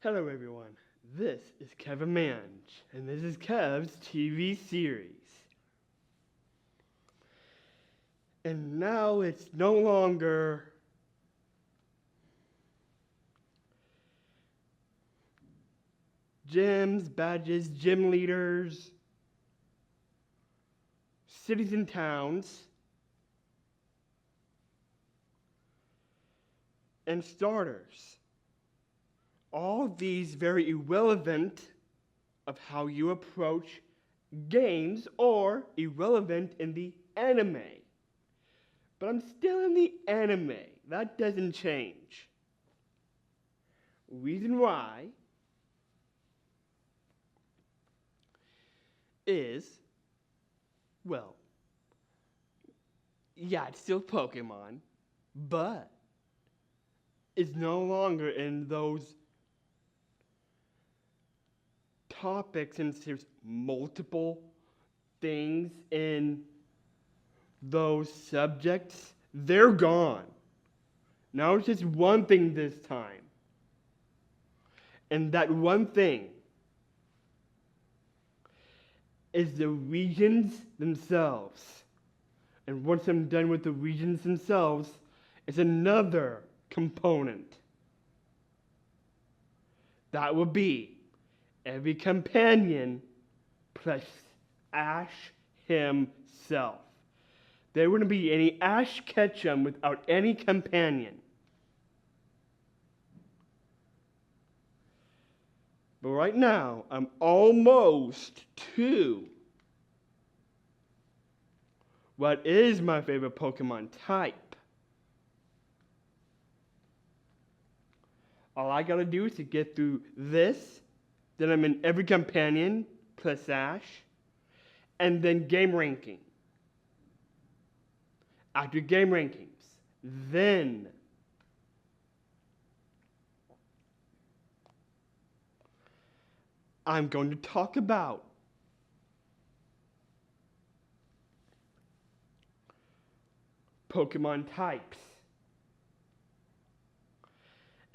Hello everyone, this is Kevin Mange, and this is Kev's TV series. And now it's no longer gyms, badges, gym leaders, cities and towns, and starters. All of these very irrelevant of how you approach games or irrelevant in the anime. But I'm still in the anime. That doesn't change. Reason why is, well, yeah, it's still Pokemon, but it's no longer in those topics, and there's multiple things in those subjects. They're gone. Now it's just one thing this time. And that one thing is the regions themselves. And once I'm done with the regions themselves, it's another component. That would be every companion plus Ash himself. There wouldn't be any Ash Ketchum without any companion. But right now, I'm almost to what is my favorite Pokemon type. All I gotta do is to get through this, then I'm in every companion plus Ash, and then game ranking. After game rankings, then I'm going to talk about Pokemon types.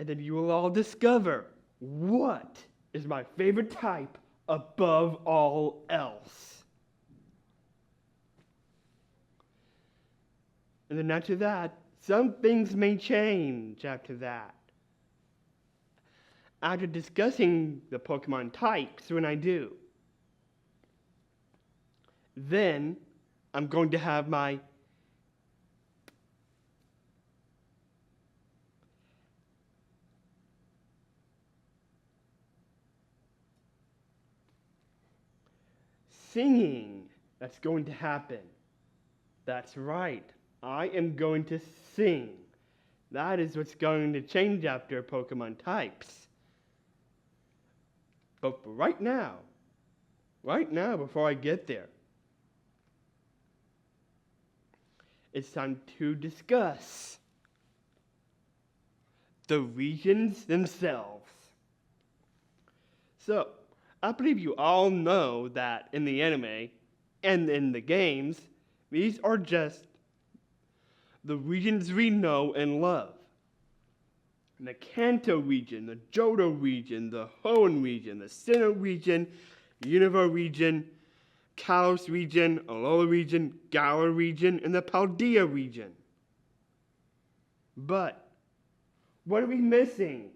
And then you will all discover what is my favorite type above all else. And then after that, some things may change after that. After discussing the Pokemon types, when I do, then I'm going to have my singing that's going to happen. That's right. I am going to sing. That is what's going to change after Pokemon types. But for right now, before I get there, it's time to discuss the regions themselves. So, I believe you all know that in the anime and in the games, these are just the regions we know and love. The Kanto region, the Johto region, the Hoenn region, the Sinnoh region, Unova region, Kalos region, Alola region, Galar region, and the Paldea region. But what are we missing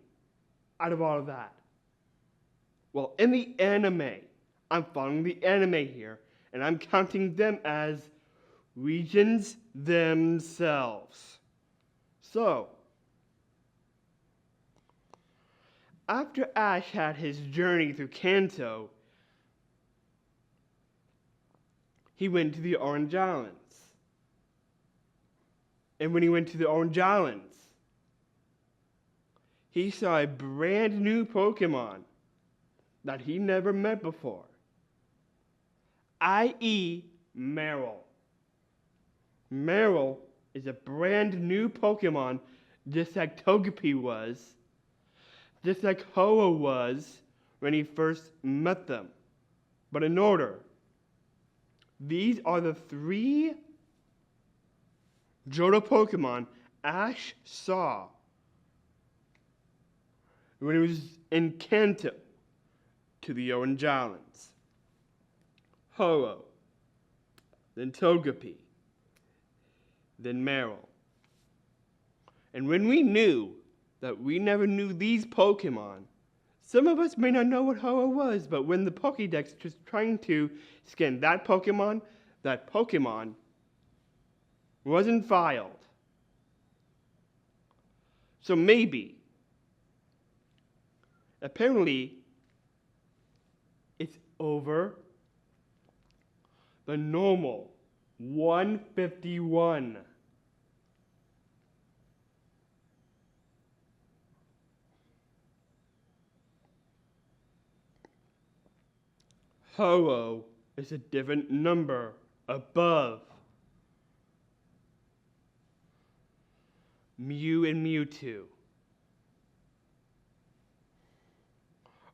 out of all of that? Well, in the anime, I'm following the anime here, and I'm counting them as regions themselves. So, after Ash had his journey through Kanto, he went to the Orange Islands. And when he went to the Orange Islands, he saw a brand new Pokemon that he never met before, i.e. Marill. Marill is a brand new Pokemon, just like Togepi was, just like Ho-Oh was when he first met them. But in order, these are the 3 Johto Pokemon Ash saw when he was in Kanto to the Orange Islands. Ho-Oh, then Togepi, then Meryl. And when we knew that we never knew these Pokemon, some of us may not know what Ho-Oh was, but when the Pokédex was trying to scan that Pokemon wasn't filed. So maybe, apparently, it's over the normal 151. Ho-Oh is a different number above Mew and Mewtwo.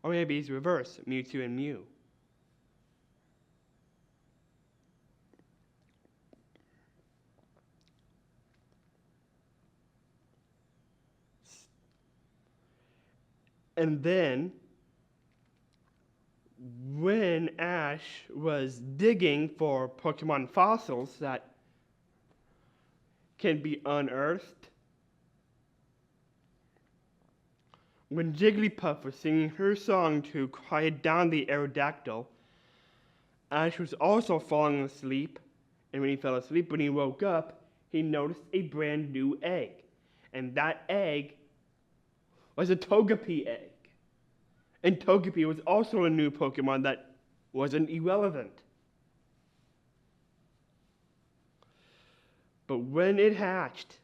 Or maybe it's reverse, Mewtwo and Mew. And then, when Ash was digging for Pokemon fossils that can be unearthed, when Jigglypuff was singing her song to quiet down the Aerodactyl, Ash was also falling asleep, and when he fell asleep, when he woke up, he noticed a brand new egg. And that egg was a Togepi egg. And Togepi was also a new Pokemon that wasn't irrelevant. But when it hatched,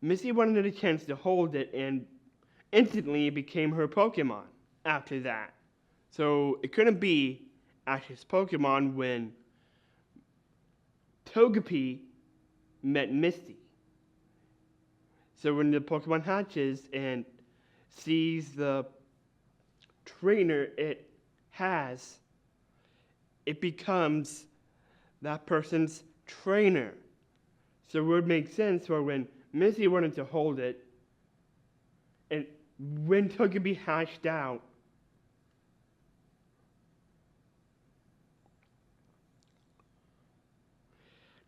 Misty wanted a chance to hold it, and instantly it became her Pokemon after that. So it couldn't be Ash's Pokemon when Togepi met Misty. So when the Pokemon hatches and sees the trainer it has, it becomes that person's trainer. So it would make sense for when Misty wanted to hold it, and when Togepi hatched out,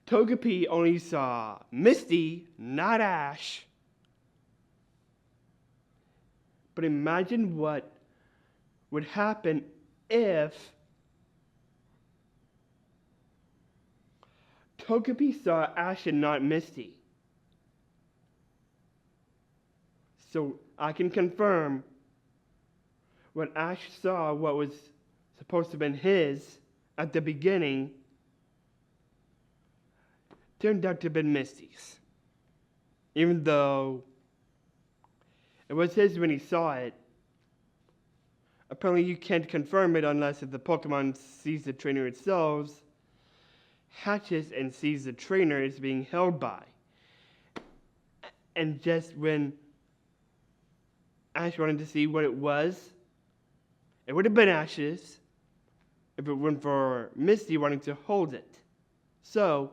Togepi only saw Misty, not Ash. But imagine what would happen if Togepi saw Ash and not Misty. So I can confirm when Ash saw what was supposed to have been his at the beginning turned out to have been Misty's. Even though it was his when he saw it, apparently you can't confirm it unless if the Pokemon sees the trainer itself, hatches and sees the trainer it's being held by. And just when Ash wanted to see what it was, it would have been Ash's if it weren't for Misty wanting to hold it. So,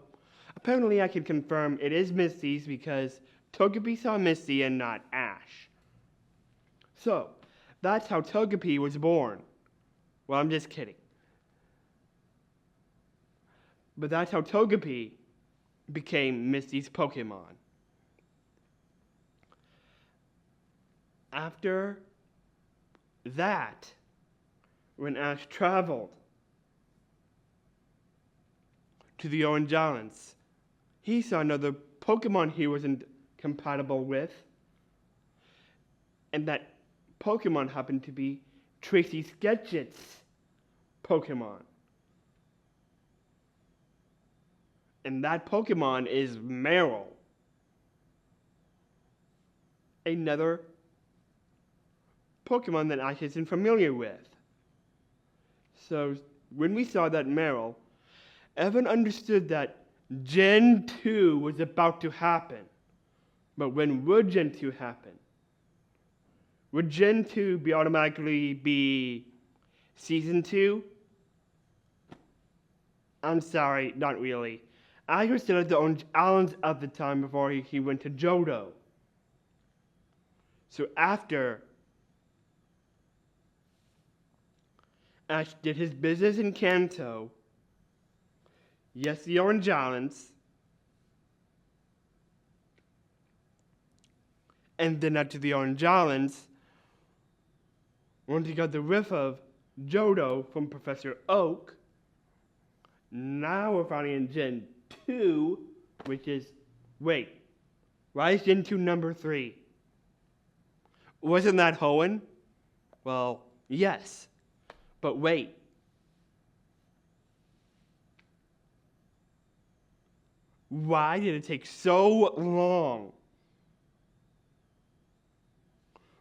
apparently I can confirm it is Misty's because Togepi saw Misty and not Ash. So, that's how Togepi was born. Well, I'm just kidding. But that's how Togepi became Misty's Pokemon. After that, when Ash traveled to the Orange Islands, he saw another Pokemon he wasn't compatible with, and that Pokemon happened to be Tracy Sketchit's Pokemon. And that Pokemon is Meryl. Another Pokemon that Ash isn't familiar with. So when we saw that Meryl, Evan understood that Gen 2 was about to happen. But when would Gen 2 happen? Would Gen 2 automatically be Season 2? I'm sorry, not really. Ash was still at the Orange Islands at the time before he went to Johto. So after Ash did his business in Kanto, yes, the Orange Islands, and then after the Orange Islands, once he got the riff of Johto from Professor Oak, now we're finally in Gen 2, which is, wait, why is Gen 2 number 3? Wasn't that Hoenn? Well, yes. But wait. Why did it take so long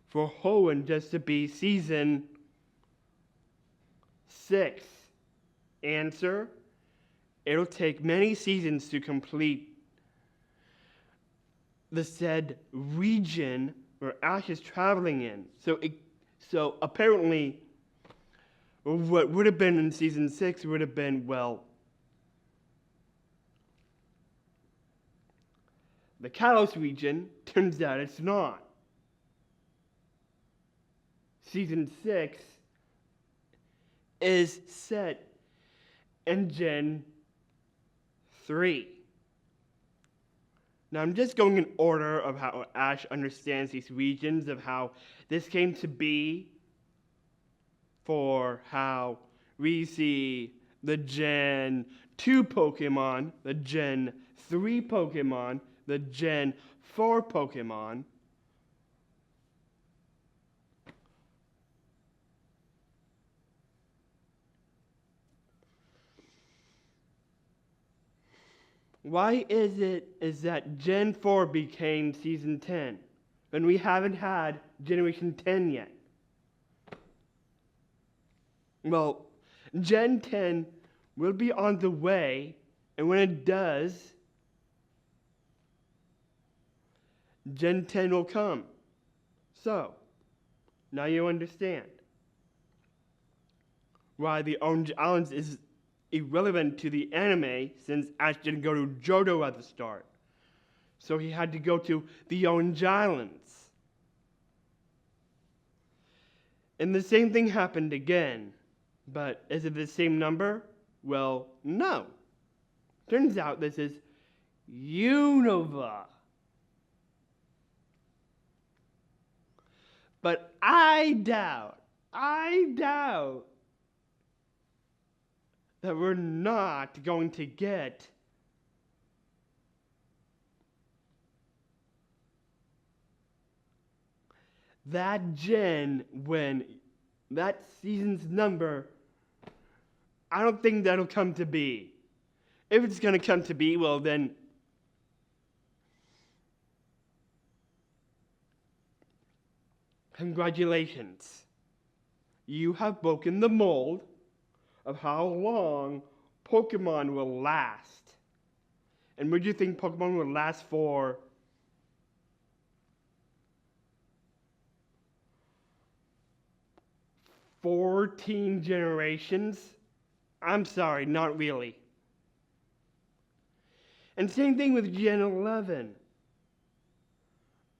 for Hoenn just to be season 6? Answer: it'll take many seasons to complete the said region where Ash is traveling in. So apparently, what would have been in season 6 would have been, well, the Kalos region. Turns out it's not. Season 6 is set in Gen 3. Now I'm just going in order of how Ash understands these regions, of how this came to be, for how we see the Gen 2 Pokemon, the Gen 3 Pokemon, the Gen 4 Pokemon. Why is that Gen 4 became Season 10 when we haven't had Generation 10 yet? Well, Gen 10 will be on the way, and when it does, Gen 10 will come. So, now you understand why the Orange Islands is irrelevant to the anime, since Ash didn't go to Johto at the start. So he had to go to the Orange Islands. And the same thing happened again. But is it the same number? Well, no. Turns out this is Unova. But I doubt that we're not going to get that gen when that season's number. I don't think that'll come to be. If it's going to come to be, well then, congratulations. You have broken the mold of how long Pokemon will last. And would you think Pokemon will last for 14 generations? I'm sorry, not really. And same thing with Gen 11.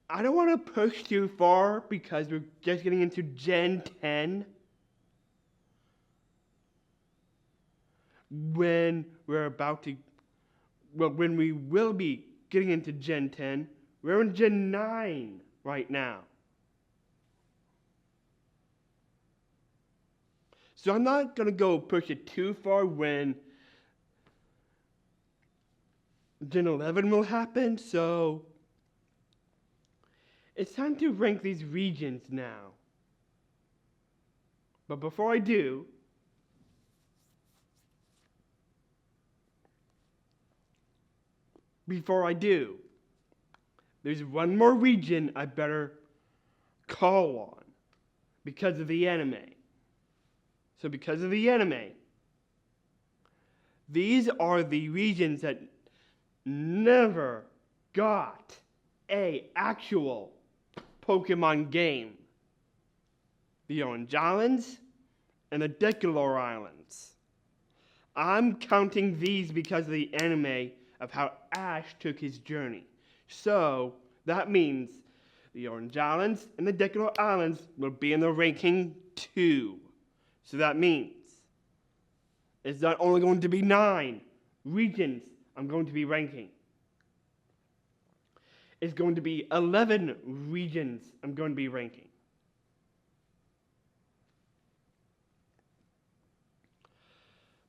I don't want to push too far because we're just getting into Gen 10. When we will be getting into Gen 10, we're in Gen 9 right now. So I'm not going to go push it too far when Gen 11 will happen, so it's time to rank these regions now. But before I do, there's one more region I better call on because of the anime. So because of the anime, these are the regions that never got an actual Pokemon game. The Orange Islands and the Dekulor Islands. I'm counting these because of the anime of how Ash took his journey. So that means The Orange Islands and the Decadal Islands will be in the ranking 2. So that means it's not only going to be 9 regions I'm going to be ranking. It's going to be 11 regions I'm going to be ranking.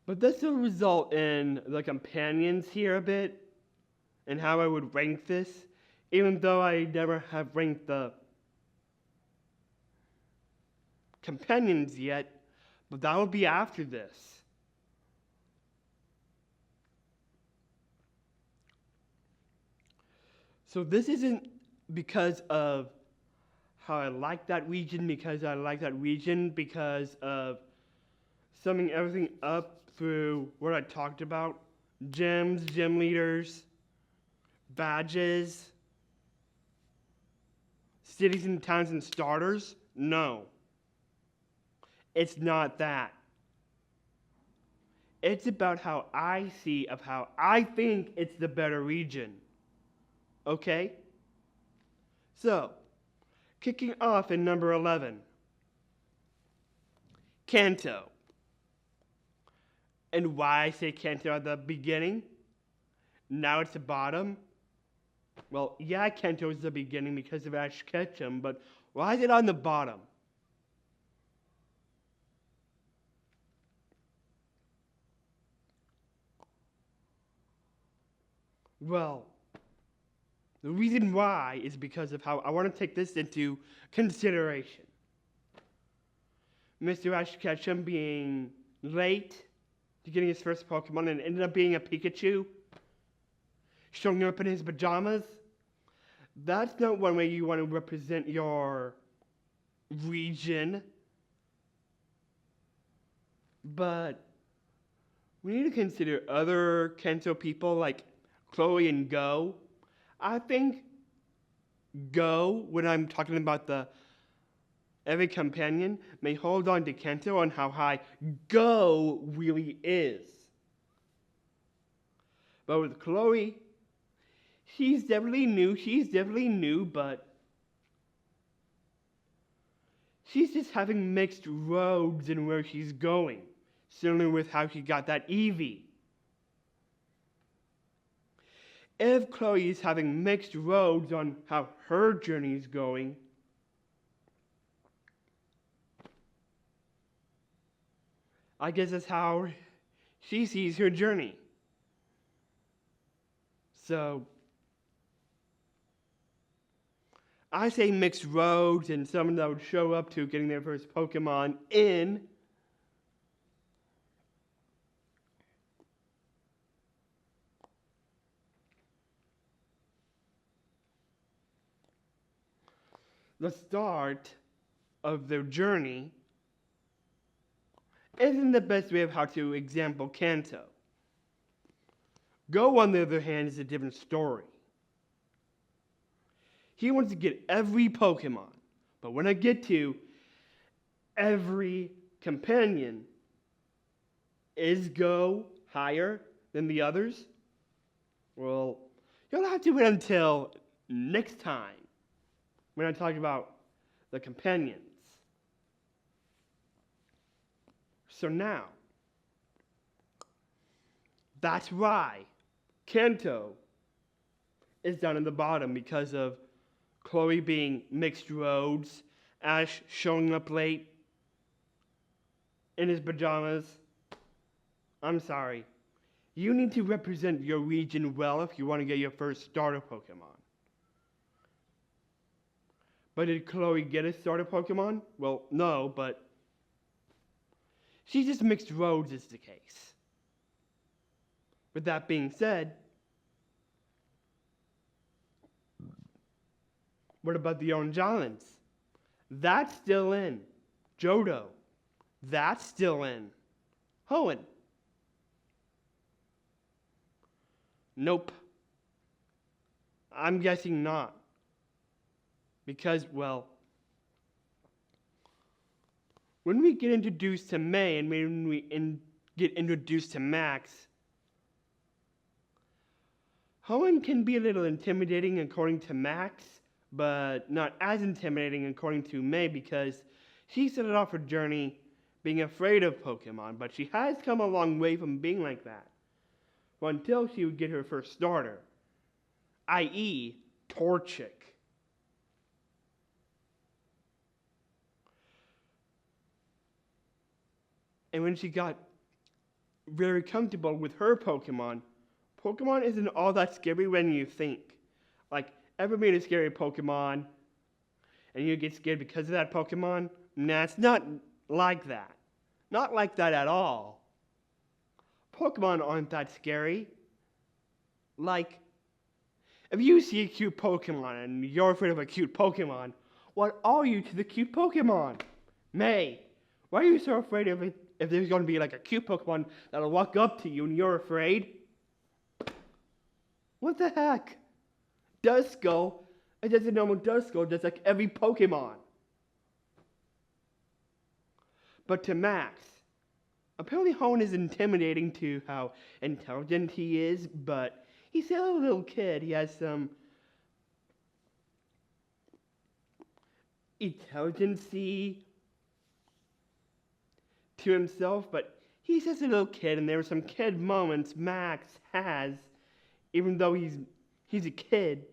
But this will result in the companions here a bit and how I would rank this, even though I never have ranked the companions yet, but that will be after this. So this isn't because of how I like that region, because of summing everything up through what I talked about: gyms, gym leaders, badges, cities and towns and starters. No. It's not that. It's about how I think it's the better region. Okay? So, kicking off in number 11, Kanto. And why I say Kanto at the beginning, now it's the bottom. Well, yeah, Kanto is the beginning because of Ash Ketchum, but why is it on the bottom? Well, the reason why is because of how I want to take this into consideration. Mr. Ash Ketchum being late to getting his first Pokemon and ended up being a Pikachu, showing up in his pajamas. That's not one way you want to represent your region. But we need to consider other Kanto people like Chloe and Go. I think Go, when I'm talking about every companion, may hold on to Kanto on how high Go really is. But with Chloe, she's definitely new, but she's just having mixed roads in where she's going, similar with how she got that Eevee. If Chloe is having mixed roads on how her journey is going, I guess that's how she sees her journey. So, I say mixed roads and someone that would show up to getting their first Pokemon in the start of their journey isn't the best way of how to example Kanto. Go, on the other hand, is a different story. He wants to get every Pokemon, but when I get to every companion, is Go higher than the others? Well, you'll have to wait until next time when I talk about the companions. So now, that's why Kanto is down in the bottom, because of Chloe being mixed roads, Ash showing up late in his pajamas. I'm sorry. You need to represent your region well if you want to get your first starter Pokemon. But did Chloe get a starter Pokemon? Well, no, but she just mixed roads is the case. With that being said, what about the Orange Islands? That's still in. Johto, that's still in. Hoenn, nope. I'm guessing not. Because, well, when we get introduced to May and when we get introduced to Max, Hoenn can be a little intimidating according to Max, but not as intimidating according to May because she started off her journey being afraid of Pokemon, but she has come a long way from being like that. Well, until she would get her first starter, i.e., Torchic. And when she got very comfortable with her Pokemon, Pokemon isn't all that scary when you think. Like, ever meet a scary Pokemon and you get scared because of that Pokemon? Nah, it's not like that. Not like that at all. Pokemon aren't that scary. Like, if you see a cute Pokemon and you're afraid of a cute Pokemon, what are you to the cute Pokemon? May, why are you so afraid of it if there's going to be like a cute Pokemon that'll walk up to you and you're afraid? What the heck? Duskull, it doesn't normal Duskull just like every Pokemon. But to Max, apparently Hoenn is intimidating to how intelligent he is, but he's still a little kid. He has some intelligency to himself, but he's just a little kid, and there are some kid moments Max has, even though he's a kid.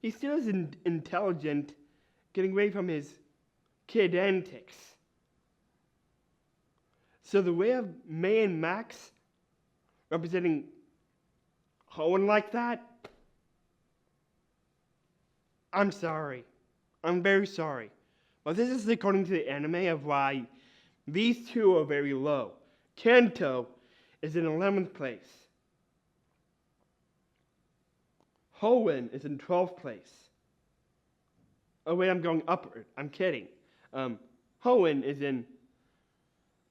He still is intelligent, getting away from his kid antics. So the way of May and Max representing Hoenn like that, I'm sorry. I'm very sorry. But this is according to the anime of why these two are very low. Kanto is in 11th place. Hoenn is in 12th place. Oh wait, I'm going upward. I'm kidding. Hoenn is in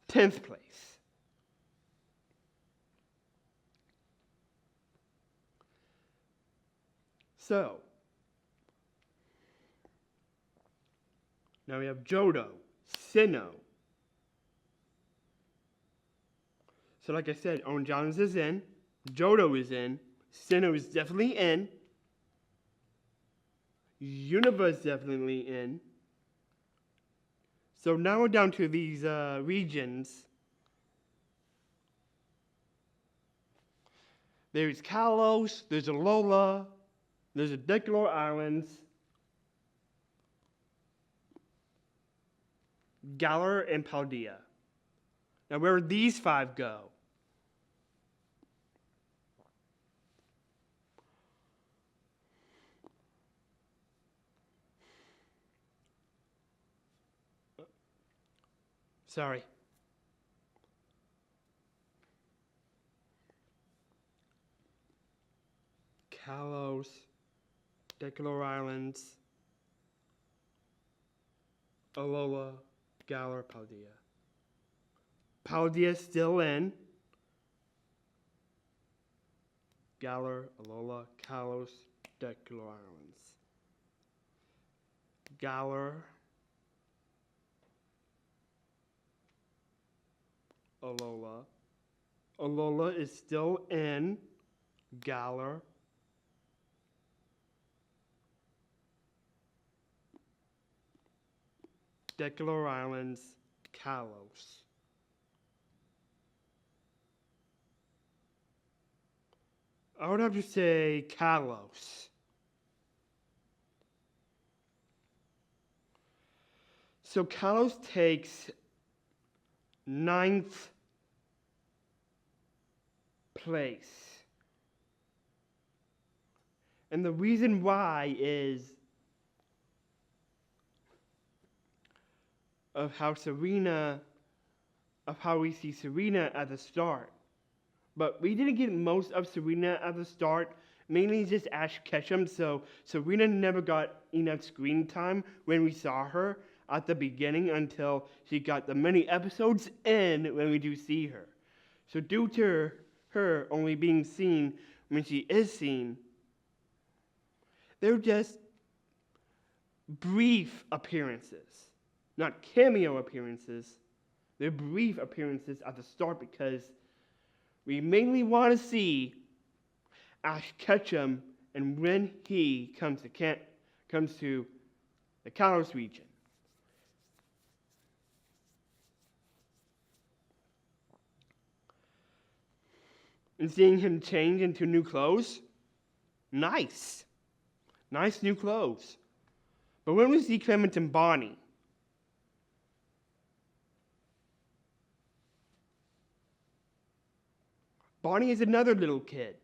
10th place. So, now we have Johto, Sinnoh. So like I said, Owen Johns is in, Johto is in, Sinnoh is definitely in, Unova is definitely in. So now we're down to these regions. There's Kalos, there's Alola, there's the Dekulor Islands, Galar, and Paldea. Now where would these five go? Sorry. Kalos, Dekulor Islands, Alola, Galar, Paldea. Paldea still in. Galar, Alola, Kalos, Dekulor Islands. Galar, Alola. Alola is still in. Galar. Dekulor Islands, Kalos. I would have to say Kalos. So Kalos takes 9th place. And the reason why is of how we see Serena at the start. But we didn't get most of Serena at the start, mainly just Ash Ketchum, so Serena never got enough screen time when we saw her at the beginning until she got the many episodes in when we do see her. So due to her only being seen when she is seen, they're just brief appearances. Not cameo appearances, they're brief appearances at the start because we mainly want to see Ash Ketchum and when he comes to the Kalos region. And seeing him change into new clothes, nice new clothes. But when we see Clement and Bonnie, Bonnie is another little kid.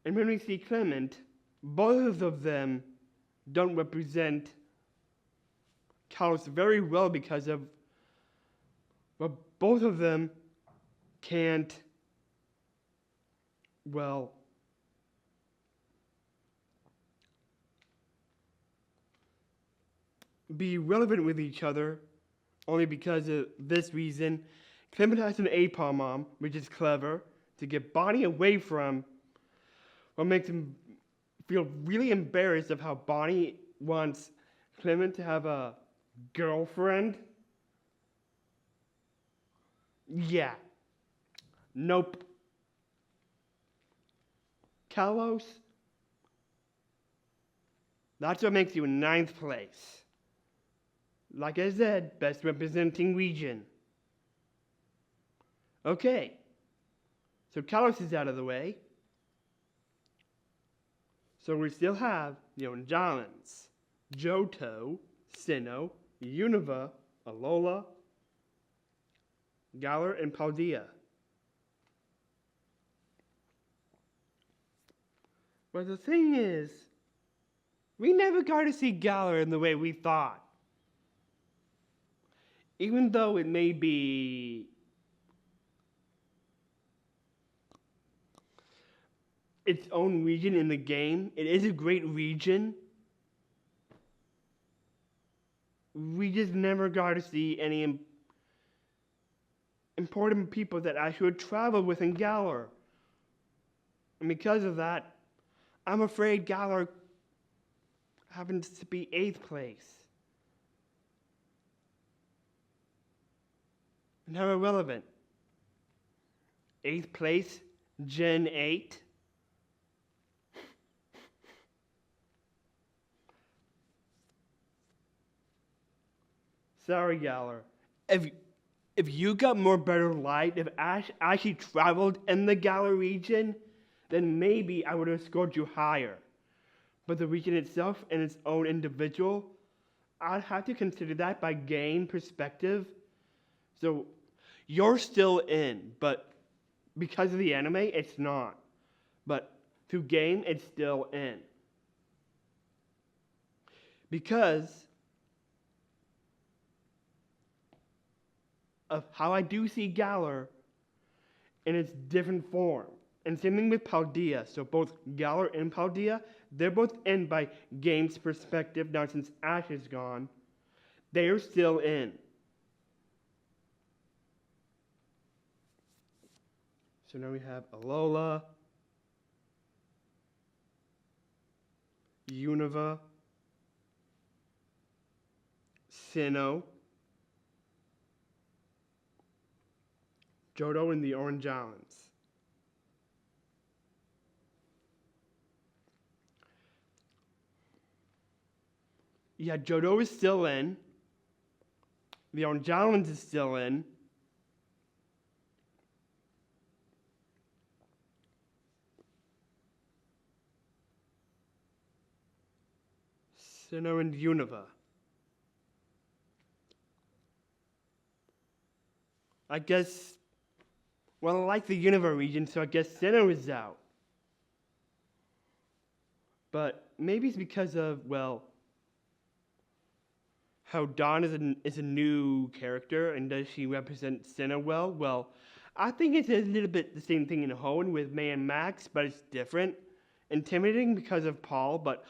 And when we see Clement, both of them don't represent Kalos very well because of, well, both of them can't, well, be relevant with each other only because of this reason. Clement has an APOM mom, which is clever, to get Bonnie away from what makes him feel really embarrassed of how Bonnie wants Clement to have a girlfriend. Yeah. Nope. Kalos, that's what makes you in 9th place. Like I said, best representing region. Okay. So Kalos is out of the way. So we still have the Onjalans, Johto, Sinnoh, Unova, Alola, Galar, and Paldea. But the thing is, we never got to see Galar in the way we thought. Even though it may be its own region in the game, it is a great region. We just never got to see any important people that I should travel with in Galar. And because of that, I'm afraid Galar happens to be 8th place. And how irrelevant. 8th place, Gen 8. Sorry, Galar. If you got more better light, if Ash actually traveled in the Galar region, then maybe I would have scored you higher. But the region itself and its own individual, I'd have to consider that by game perspective. So you're still in, but because of the anime, it's not. But through game, it's still in. Because of how I do see Galar in its different form. And same thing with Paldea. So both Galar and Paldea, they're both in by game's perspective. Now since Ash is gone, they're still in. So now we have Alola, Unova, Sinnoh, Johto, and the Onjalans. Yeah, Johto is still in. The Onjalans is still in. Sinnoh and Unova. I guess, well, I like the Unova region, so I guess Sinnoh is out. But maybe it's because of, well, how Dawn is a new character, and does she represent Sinnoh well? Well, I think it's a little bit the same thing in Hoenn with May and Max, but it's different. Intimidating because of Paul, but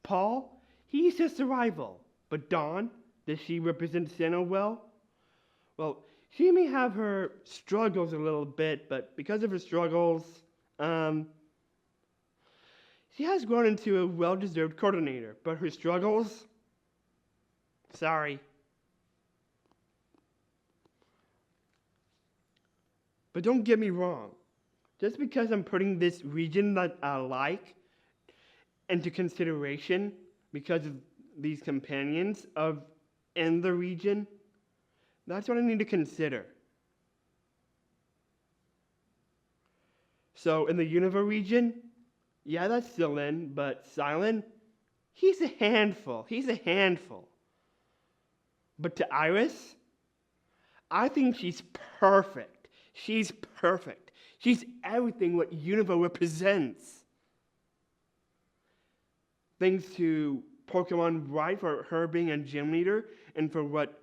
Paul, he's just a rival. But Dawn, does she represent Sinnoh well? Well, she may have her struggles a little bit, but because of her struggles, she has grown into a well-deserved coordinator. But her struggles, sorry. But don't get me wrong. Just because I'm putting this region that I like into consideration because of these companions of in the region, that's what I need to consider. So in the Unova region, yeah, that's still in, but Silent, he's a handful. He's a handful. But to Iris, I think she's perfect. She's perfect. She's everything what Unova represents. Thanks to Pokemon Bright for her being a gym leader, and for what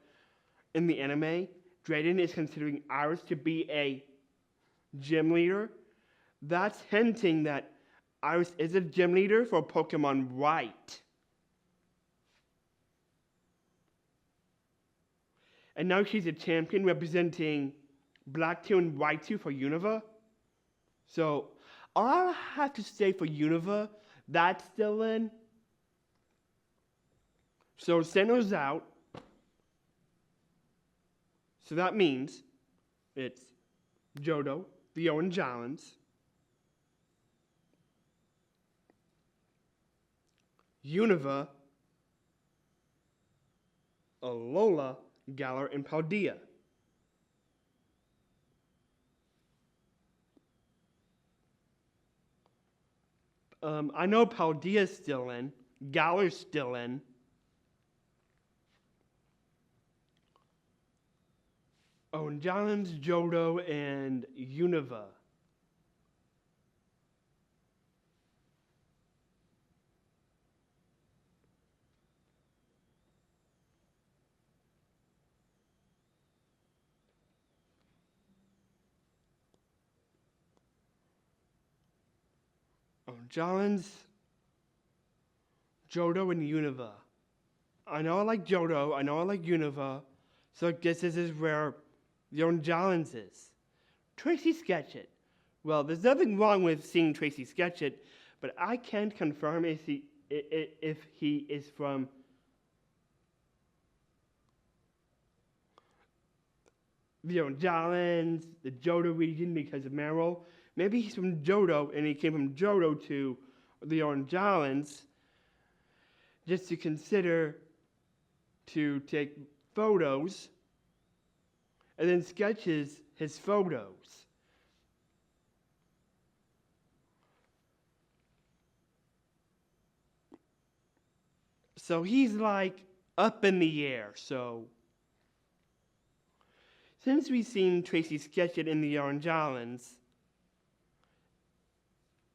in the anime, Drayden is considering Iris to be a gym leader. That's hinting that Iris is a gym leader for Pokemon Bright. And now she's a champion representing Black 2 and White 2 for Unova. So, all I have to say for Unova, that's still in. So, Sinnoh's out. So that means it's Johto, Theo, and Jolens. Unova, Alola, Galar, and Paldea. I know Paldea's still in. Galar's still in. Oh, and Jolens, Johto, and Unova. Oh, Jolens, Johto, and Unova. I know I like Johto, I know I like Unova, so I guess this is where the own Jolens is. Tracy Sketchit. Well, there's nothing wrong with seeing Tracy Sketchit, but I can't confirm if he is from the own Jolens, the Johto region because of Meryl. Maybe he's from Johto and he came from Johto to the own Jolens just to consider to take photos and then sketches his photos. So he's like up in the air. So since we've seen Tracy Sketchit in the Orange Islands,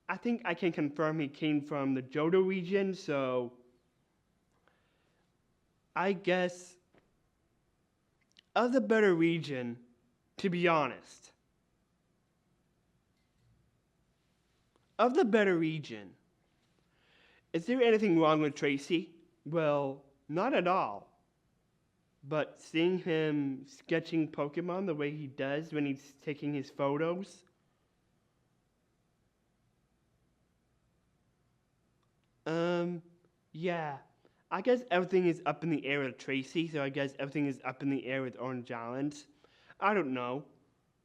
I think I can confirm he came from the Johto region, so I guess of the better region, to be honest. Of the better region, is there anything wrong with Tracy? Well, not at all. But seeing him sketching Pokemon the way he does when he's taking his photos, yeah. I guess everything is up in the air with Tracy, so I guess everything is up in the air with Orange Island. I don't know.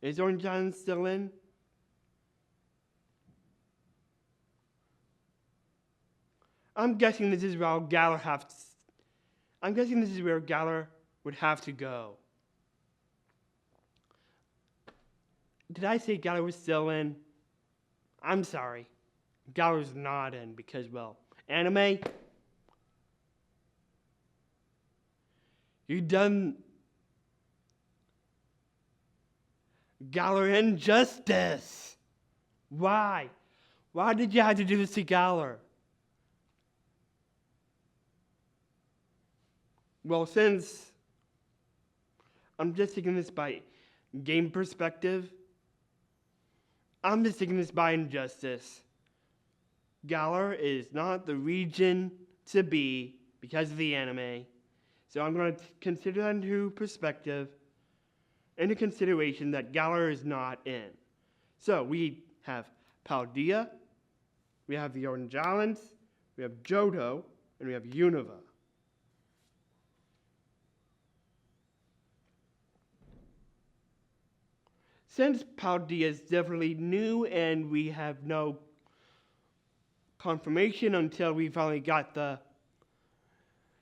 Is Orange Island still in? I'm guessing this is where Galar I'm guessing this is where Galar would have to go. Did I say Galar was still in? I'm sorry. Galar's not in because, well, anime. You done Galar injustice. Why? Why did you have to do this to Galar? Well, since I'm just taking this by game perspective, I'm just taking this by injustice. Galar is not the region to be because of the anime. So I'm going to consider that into perspective, into consideration that Galar is not in. So we have Paldea, we have the Orange Islands, we have Johto, and we have Unova. since Paldea is definitely new and we have no confirmation until we finally got the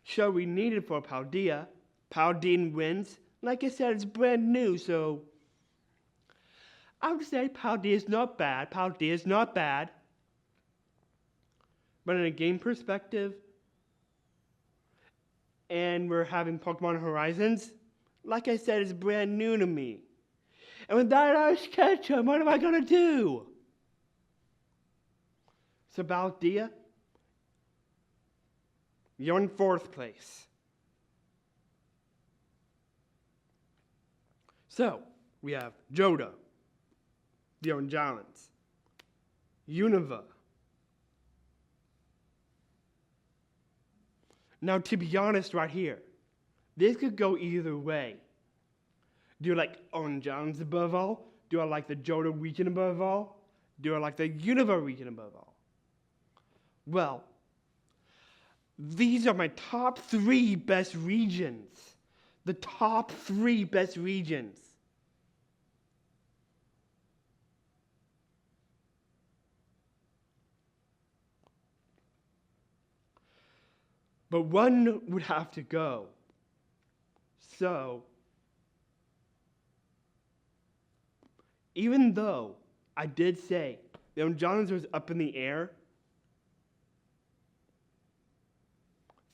show we needed for Paldea, Paldean wins. Like I said, it's brand new, so I would say Paldea is not bad. Paldea is not bad. But in a game perspective, and we're having Pokemon Horizons, like I said, it's brand new to me. And with that Ash Ketchum, what am I gonna do? So Paldea, you're in 4th place. So, we have Johto, the Orange Islands, Unova. Now, to be honest, right here, this could go either way. Do I like Orange Islands above all? Do I like the Johto region above all? Do I like the Unova region above all? Well, these are my top 3 best regions. The top 3 best regions. But one would have to go. So, even though I did say that when John's was up in the air,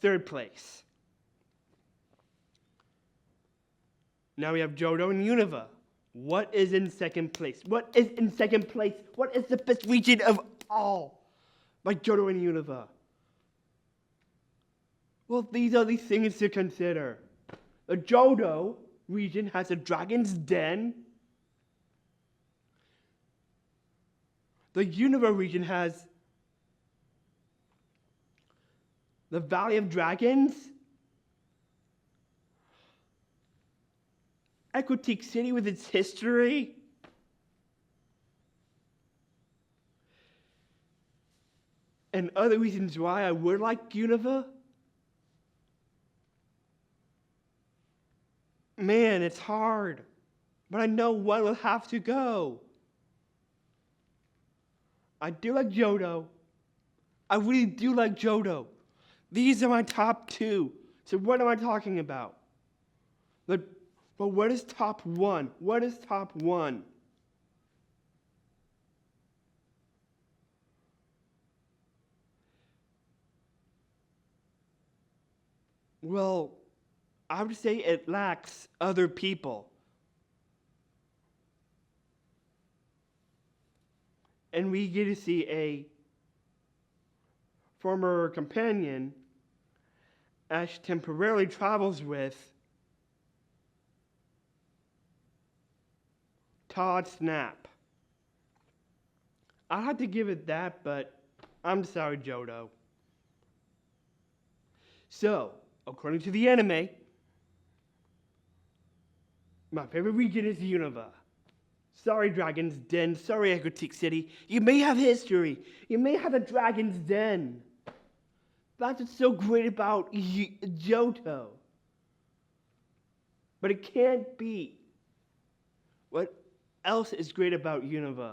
3rd place. Now we have Johto and Unova. What is in 2nd place? What is in 2nd place? What is the best region of all? Like Johto and Unova. Well, these are the things to consider. The Johto region has a Dragon's Den. The Unova region has the Valley of Dragons, Equatique City with its history, and other reasons why I would like Unova. Man, it's hard, but I know one will have to go. I do like Johto. I really do like Johto. These are my top 2. So what am I talking about? But what is top 1? What is top 1? Well, I would say it lacks other people. And we get to see a former companion Ash temporarily travels with, Todd Snap. I had to give it that, but I'm sorry, Johto. So, according to the anime, my favorite region is Unova. Sorry, Dragon's Den. Sorry, Equatique City. You may have history. You may have a Dragon's Den. That's what's so great about Johto. But it can't be what else is great about Unova.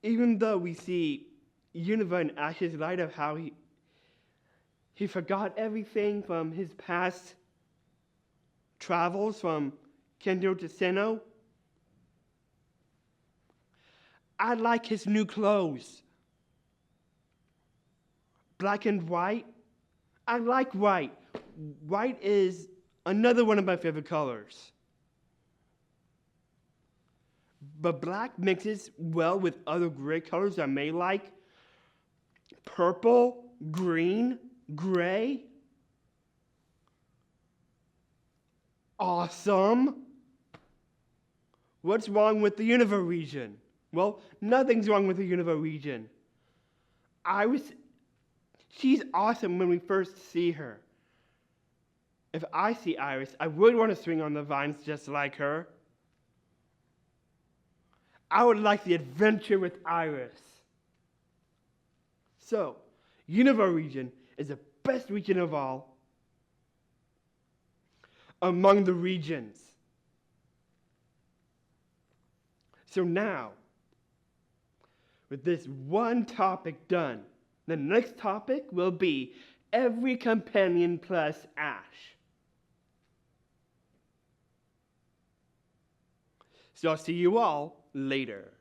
Even though we see Unova in Ash's light of how he forgot everything from his past travels from Kanto to Sinnoh. I like his new clothes. Black and white. I like white. White is another one of my favorite colors. But black mixes well with other gray colors I may like. Purple, green, gray. Awesome. What's wrong with the Unova region? Well, nothing's wrong with the Unova region. She's awesome when we first see her. If I see Iris, I would want to swing on the vines just like her. I would like the adventure with Iris. So, Unova region is the best region of all. among the regions. So now, with this one topic done, the next topic will be every companion plus Ash. So I'll see you all later.